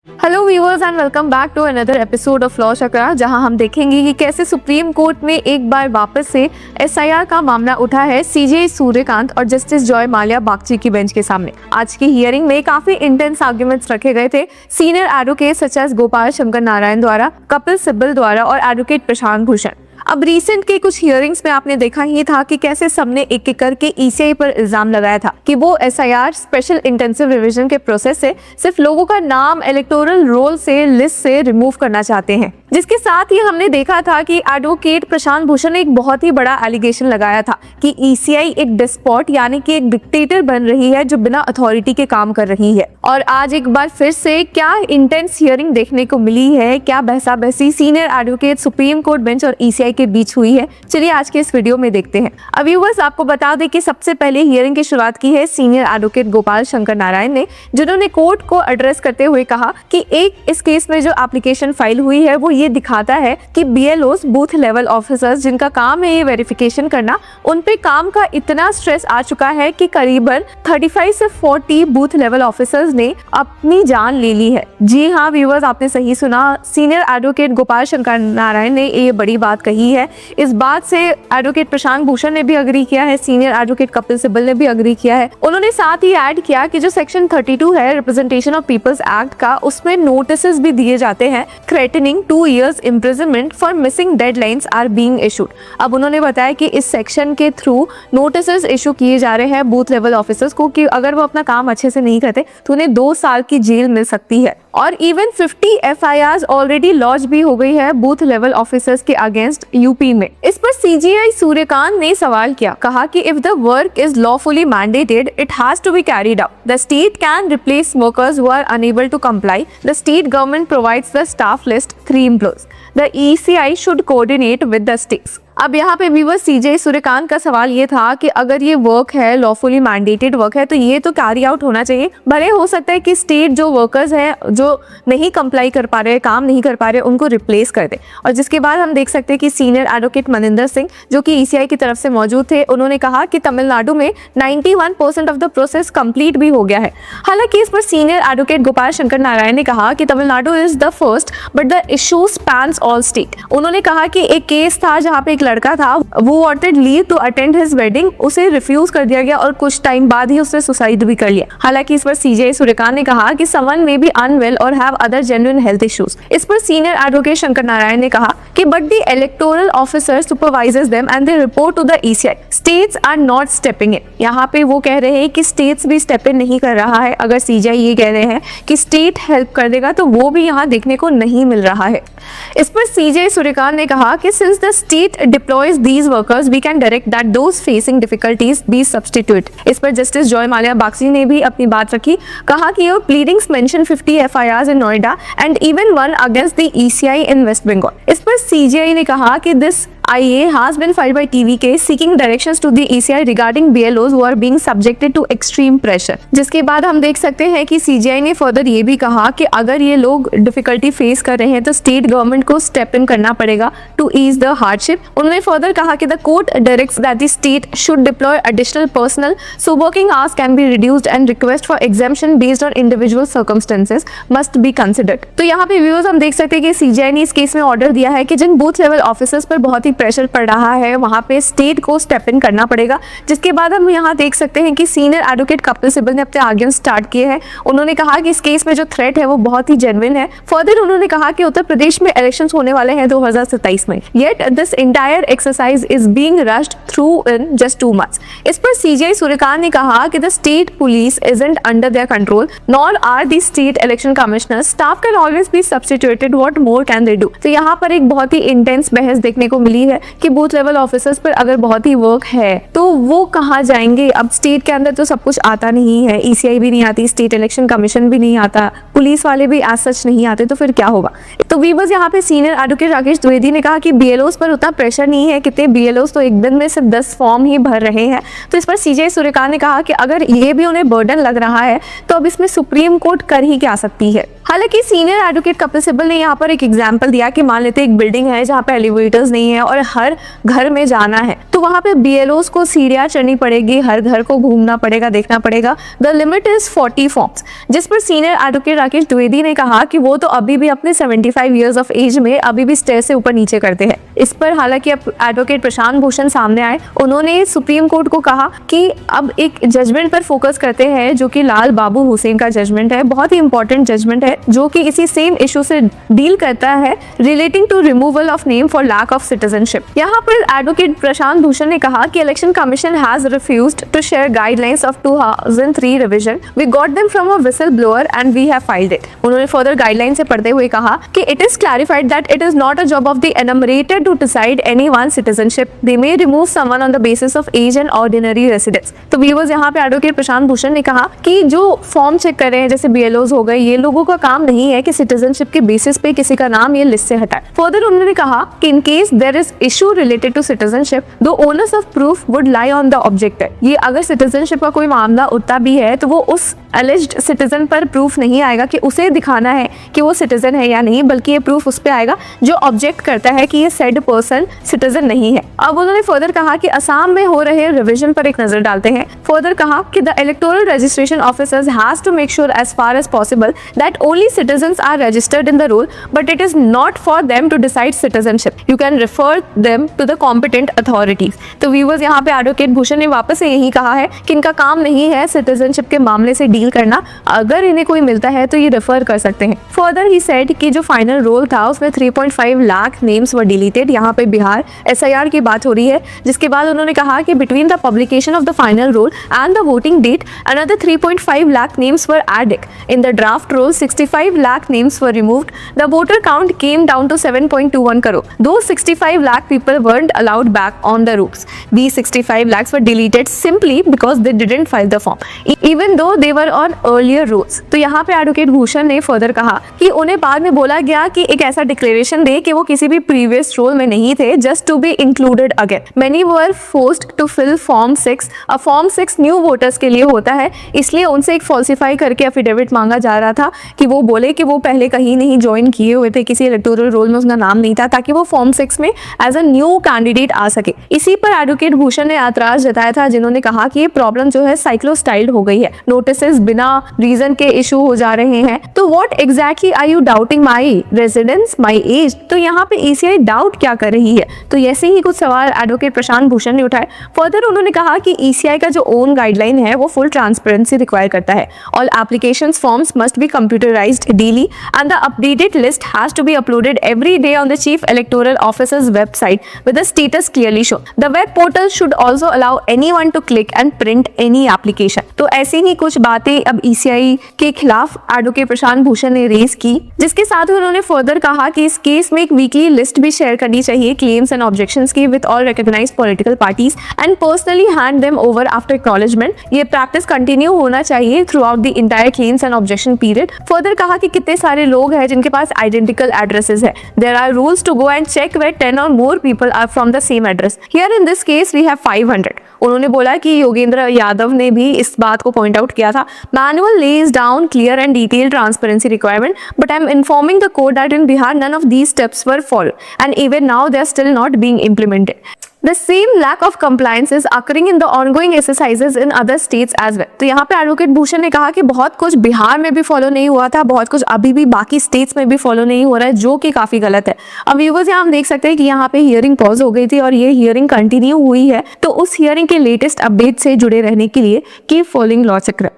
Hello viewers and welcome back to another episode of law Chakra, जहां हम देखेंगे कि कैसे सुप्रीम कोर्ट में एक बार वापस से एसआईआर का मामला उठा है सीजे सूर्यकांत और जस्टिस जॉय माल्या बागची की बेंच के सामने। आज की हियरिंग में काफी इंटेंस आर्ग्यूमेंट्स रखे गए थे senior advocate such as Gopal Shankar Narayan द्वारा, कपिल सिब्बल द्वारा और एडवोकेट प्रशांत भूषण। अब रिसेंट के कुछ हियरिंग्स में आपने देखा ही था कि कैसे सबने एक एक करके ईसीआई पर इल्जाम लगाया था कि वो एसआईआर स्पेशल इंटेंसिव रिवीजन के प्रोसेस से सिर्फ लोगों का नाम इलेक्टोरल रोल से लिस्ट से रिमूव करना चाहते हैं। जिसके साथ ही हमने देखा था कि एडवोकेट प्रशांत भूषण ने एक बहुत ही बड़ा एलिगेशन लगाया था कि ईसीआई एक डिस्पॉट यानी कि एक डिक्टेटर बन रही है जो बिना अथॉरिटी के काम कर रही है। और आज एक बार फिर से क्या इंटेंस हियरिंग देखने को मिली है, क्या बहसा बहसी senior advocate supreme court bench और ईसीआई के बीच हुई है, चलिए आज के इस वीडियो में देखते हैं। अब व्यूअर्स आपको बता दें कि सबसे पहले हियरिंग की शुरुआत की है सीनियर एडवोकेट गोपाल शंकर नारायण ने, जिन्होंने कोर्ट को एड्रेस करते हुए कहा कि इस केस में जो एप्लीकेशन फाइल हुई है वो ये दिखाता है कि बीएलओस बूथ लेवल ऑफिसर्स जिनका काम है ये वेरिफिकेशन करना, उन पे काम का इतना स्ट्रेस आ चुका है कि करीबन 35 से 40 बूथ लेवल ऑफिसर्स ने अपनी जान ले ली है। जी हाँ व्यूअर्स, आपने सही सुना, सीनियर एडवोकेट गोपाल शंकर नारायण ने ये बड़ी बात कही है। इस बात से एडवोकेट प्रशांत भूषण ने भी अग्री किया है, सीनियर एडवोकेट कपिल सिब्बल ने भी अग्री किया है। उन्होंने साथ ही ऐड किया कि जो सेक्शन 32 है रिप्रेजेंटेशन ऑफ पीपल्स एक्ट का, उसमें नोटिस भी दिए जाते हैं threatening 2 years imprisonment for missing deadlines are being issued। अब उन्होंने बताया कि इस सेक्शन के थ्रू नोटिस इशू किए जा रहे हैं बूथ लेवल ऑफिसर्स को कि अगर वो अपना काम अच्छे से नहीं करते तो उन्हें 2 साल की जेल मिल सकती है। और इवन 50 एफआईआर ऑलरेडी लॉन्च भी हो गई है बूथ लेवल ऑफिसर्स के अगेंस्ट यूपी में। इस पर सीजीआई सूर्यकांत ने सवाल किया, कहा कि if the work is lawfully mandated it has to be carried out. The state can replace workers who are unable to comply. The state government provides the staff list 3 employees। The ECI should coordinate with the states। अब यहाँ पे viewers सीजे सूर्यकांत का सवाल ये था कि अगर ये वर्क है लॉफुली मैंडेटेड वर्क है तो ये तो कैरी आउट होना चाहिए। भले हो सकता है कि स्टेट जो वर्कर्स हैं जो नहीं कंप्लाई कर पा रहे, काम नहीं कर पा रहे, उनको रिप्लेस कर दे। और जिसके बाद हम देख सकते हैं कि सीनियर एडवोकेट मनिंदर सिंह जो कि ईसीआई की तरफ से मौजूद थे, उन्होंने कहा कि तमिलनाडु में 91% ऑफ द प्रोसेस कंप्लीट भी हो गया है। हालांकि इस पर सीनियर एडवोकेट गोपाल शंकर नारायण ने कहा कि Tamil Nadu is the first but the issue spans all state. उन्होंने कहा कि एक केस था जहाँ पे लड़का था, वो wanted leave to attend his wedding, उसे रिफ्यूज कर दिया गया और कुछ टाइम बाद ही उसने सुसाइड भी कर लिया। हालांकि इस पर सीजे सूर्यकांत ने कहा कि someone may be unwell or have other genuine health issues. इस पर सीनियर एडवोकेट शंकर नारायण ने कहा कि but the electoral officer supervises them and they report to the ECI. States are not stepping in. यहाँ पे वो कह रहे हैं कि स्टेट्स भी स्टेप इन नहीं कर रहा है। अगर सीजीआई ये कह रहे हैं कि स्टेट हेल्प कर देगा तो वो भी यहाँ देखने को नहीं मिल रहा है। इस पर सीजे सूर्यकांत ने कहा कि since the state deploys these workers we can direct that those facing difficulties be substitute। इस पर जस्टिस जॉय माल्या बागची ने भी अपनी बात रखी, कहा कि your pleadings mention 50 FIRs in Noida and even one against the ECI in West Bengal। इस पर CJI ने कहा कि this IA has been filed by TVK seeking directions to the ECI regarding BLOs who are being subjected to extreme pressure। जिसके बाद हम देख सकते हैं कि CJI ने फर्दर ये भी कहा कि अगर ये लोग डिफिकल्टी फेस कर रहे हैं तो स्टेट गवर्नमेंट को स्टेप इन करना पड़ेगा टू ईज द हार्डशिप। उन्होंने फर्दर कहा कि the court directs that the state should deploy additional personal so working hours can be reduced and request for exemption based on individual circumstances must be considered. तो यहाँ पे viewers हम देख सकते हैं कि CJI ने इस केस में ऑर्डर दिया है कि जिन बूथ लेवल ऑफिसर्स पर बहुत ही प्रेशर पड़ रहा है वहां पे स्टेट को स्टेप इन करना पड़ेगा। जिसके बाद हम यहाँ देख सकते हैं कि सीनियर एडवोकेट कपिल सिब्बल ने अपने आर्ग्यूमेंट स्टार्ट किए हैं। उन्होंने कहा कि इस केस में जो थ्रेट है वो बहुत ही जेन्युइन है। फर्दर उन्होंने कहा कि उत्तर प्रदेश में इलेक्शंस होने वाले हैं 2027 में, yet this entire exercise is being rushed through in just 2 months। इस पर सीजीआई सूर्यकांत ने कहा कि the state police isn't under their control nor are the state election commissioners. Staff can always be substituted, what more can they do. तो यहाँ पर एक बहुत ही इंटेंस बहस देखने को मिली है कि बूथ लेवल ऑफिसर्स पर अगर बहुत ही वर्क है तो वो कहाँ जाएंगे। अब स्टेट के अंदर तो सब कुछ आता नहीं है, ईसीआई भी नहीं आती, स्टेट इलेक्शन कमीशन भी नहीं आता, पुलिस वाले भी एज सच नहीं आते, तो फिर क्या होगा। तो वीवर्स यहाँ पे सीनियर एडवोकेट राकेश द्विवेदी ने कहा कि बीएलओस पर उतना प्रेशर नहीं है, कितने बीएलओस तो एक दिन में सिर्फ 10 फॉर्म ही भर रहे हैं। तो इस पर सीजे सूर्यकांत ने कहा कि अगर ये भी उन्हें बर्डन लग रहा है तो अब इसमें सुप्रीम कोर्ट कर ही क्या सकती है। हालांकि सीनियर एडवोकेट कपिल सिब्बल ने यहाँ पर एक एग्जांपल दिया कि मान लेते एक बिल्डिंग है जहाँ पे एलिवेटर्स नहीं है और और हर घर में जाना है तो वहाँ पे BLOs को सीढ़ियाँ चढ़नी पड़ेगी, हर घर को घूमना पड़ेगा, देखना पड़ेगा। द लिमिट इज 40 फॉर्म्स, जिस पर सीनियर एडवोकेट राकेश द्विवेदी ने कहा कि वो तो अभी भी अपने 75 ईयर्स ऑफ एज में अभी भी स्टेयर से ऊपर नीचे करते हैं। इस पर हालांकि अब एडवोकेट प्रशांत भूषण सामने आए, उन्होंने सुप्रीम कोर्ट को कहा कि अब एक जजमेंट पर फोकस करते हैं जो कि लाल बाबू हुसैन का जजमेंट है, बहुत ही इंपॉर्टेंट जजमेंट है जो कि इसी सेम इशू से डील करता है relating to removal of name for lack of citizenship. यहाँ पर एडवोकेट प्रशांत भूषण ने कहा कि election commission has refused to share guidelines of 2003 revision, we got them from a whistle blower and we have filed it. उन्होंने further guideline से पढ़ते हुए कहा कि it is clarified that it is not a job of the enumerated to decide anyone's citizenship, they may remove someone on the basis of age and ordinary residence। तो viewers यहाँ पे advocate Prashant Bhushan ने कहा कि जो फॉर्म चेक कर रहे हैं जैसे BLOs हो गए, ये लोगों का काम नहीं है कि सिटीजनशिप के बेसिस पे किसी का नाम ये लिस्ट से हटाए। फर्दर उन्होंने कहा कि in case there is issue related to citizenship, the onus of proof would lie on the objector. ये अगर सिटीजनशिप का कोई मामला उठता भी है तो वो उस एलिज्ड सिटीजन पर प्रूफ नहीं आएगा कि उसे दिखाना है कि वो सिटीजन है या नहीं, बल्कि ये प्रूफ उस पे आएगा जो ऑब्जेक्ट करता है कि ये सेड पर्सन सिटीजन नहीं है। अब उन्होंने फर्दर कहा कि असम में हो रहे रिवीजन पर एक नजर डालते हैं। फर्दर कहा कि the electoral registration officers has to make sure as far as possible that only citizens are registered in the roll, but it is not for them to decide citizenship, you can refer them to the competent authorities. तो viewers यहाँ पे advocate Bhushan ने वापस से यही कहा है कि इनका काम नहीं है सिटीजनशिप के मामले से डील करना, अगर इन्हें कोई मिलता है तो ये रेफर कर सकते हैं। फर्दर ही सेड कि जो फाइनल रोल था उसमें 3.5 लाख नेम्स वर डिलीटेड। यहाँ पे बिहार SIR की बात हो रही है, जिसके बाद उन्होंने कहा कि between the publication of the final roll and the voting date another 3.5 lakh names were added in the draft roll, 65 lakh names were removed, the voter count came down to 7.21 crore, though 65 lakh people weren't allowed back on the rolls. These 65 lakhs were deleted simply because they didn't file the form, even though they were on earlier rolls। तो यहाँ पे advocate Bhushan ने further कहा कि उन्हें बाद में बोला गया कि एक ऐसा डिक्लेरेशन दे कि वो किसी भी प्रीवियस रोल में नहीं थे, just to be included again. Many were forced to fill Form 6। अब Form 6 न्यू वोटर्स के लिए होता है, इसलिए उनसे एक फॉल्सिफाई करके एफिडेविट मांगा जा रहा था कि वो बोले कि वो पहले कहीं नहीं ज्वाइन किए हुए थे, किसी इलेक्टोरल रोल में उसका नाम नहीं था, ताकि वो Form 6 में एज अ न्यू कैंडिडेट आ सके। इसी पर एडवोकेट भूषण ने ऐतराज जताया था, जिन्होंने कहा कि ये प्रॉब्लम जो है साइक्लोस्टाइल्ड हो गई है, नोटिसेस बिना रीजन के इशू हो जा रहे हैं। तो what exactly are you doubting, my residence, my age? तो यहाँ पे ECI डाउट क्या कर रही है? तो ऐसे ही कुछ सवाल एडवोकेट प्रशांत भूषण ने उठाए। फर्दर उन्होंने कहा कि ECI का जो ओन गाइडलाइन है वो फुल ट्रांसपेरेंसी रिक्वायर करता है। All applications forms must be computerised daily and the updated list has to be uploaded every day on the chief electoral officers website with the status clearly shown. The web portal should also allow anyone to click and print any application. तो ऐसी ही कुछ बातें अब ECI के खिलाफ advocate Prashant Bhushan ने raise की, जिसके साथ ही उन्होंने फर्दर कहा कि इस केस में एक वीकली लिस्ट भी शेयर करनी चाहिए क्लेम्स एंड ऑब्जेक्शंस की with all recognised political parties and personally hand them over after acknowledgement. ये प्रैक्टिस कंटिन्यू होना चाहिए throughout the entire claims and objection period. Further कहा कि कितने सारे लोग हैं जिनके पास आइडेंटिकल एड्रेसेस है, there are rules to go and check where 10 or more people are from the same address. Here in this case we have 500। उन्होंने बोला कि योगेंद्र यादव ने भी इस बात को पॉइंट आउट किया था। Manual lays down clear and detailed transparency requirement, but I am informing the court that in Bihar none of these steps were followed and even now they are still not being implemented. The same lack of compliance is occurring in the ongoing exercises in other states as well। तो यहाँ पे advocate Bhushan ने कहा कि बहुत कुछ बिहार में भी फॉलो नहीं हुआ था, बहुत कुछ अभी भी बाकी स्टेट्स में भी फॉलो नहीं हो रहा है, जो कि काफी गलत है। अब व्यूअर्स यहाँ हम देख सकते हैं कि यहाँ पे हियरिंग पॉज हो गई थी और ये हियरिंग कंटिन्यू हुई है। तो उस हियरिंग के लेटेस्ट अपडेट से जुड़े रहने के लिए कीप फॉलोइंग लॉ चक्र।